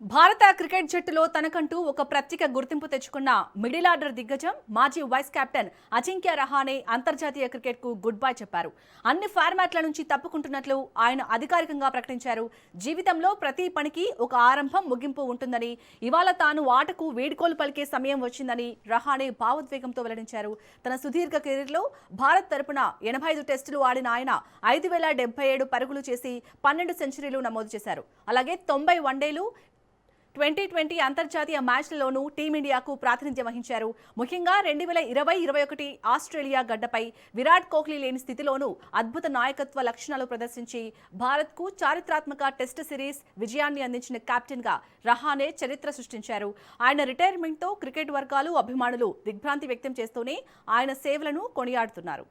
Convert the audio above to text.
భారత క్రికెట్ జట్టులో తనకంటూ ఒక ప్రత్యేక గుర్తింపు తెచ్చుకున్న మిడిల్ ఆర్డర్ దిగ్గజం మాజీ వైస్ కెప్టెన్ అజింక్య రహానే అంతర్జాతీయ క్రికెట్కు గుడ్ బై చెప్పారు. అన్ని ఫార్మాట్ల నుంచి తప్పుకుంటున్నట్లు ఆయన అధికారికంగా ప్రకటించారు. జీవితంలో ప్రతి పనికి ఒక ఆరంభం ముగింపు ఉంటుందని, ఇవాళ తాను ఆటకు వీడ్కోలు పలికే సమయం వచ్చిందని రహానే భావోద్వేగంతో వెల్లడించారు. తన సుదీర్ఘ కెరీర్లో భారత్ తరపున 85 టెస్టులు ఆడిన ఆయన 5,077 పరుగులు చేసి 12 సెంచరీలు నమోదు చేశారు. అలాగే 90 వన్డేలు 2020 అంతర్జాతీయ మ్యాచ్లలోనూ టీమిండియాకు ప్రాతినిధ్యం వహించారు. ముఖ్యంగా 2020-21 ఆస్ట్రేలియా గడ్డపై విరాట్ కోహ్లీ లేని స్థితిలోనూ అద్భుత నాయకత్వ లక్షణాలు ప్రదర్శించి భారత్కు చారిత్రాత్మక టెస్ట్ సిరీస్ విజయాన్ని అందించిన కెప్టెన్గా రహానే చరిత్ర సృష్టించారు. ఆయన రిటైర్మెంట్తో క్రికెట్ వర్గాలు, అభిమానులు దిగ్భ్రాంతి వ్యక్తం చేస్తూనే ఆయన సేవలను కొనియాడుతున్నారు.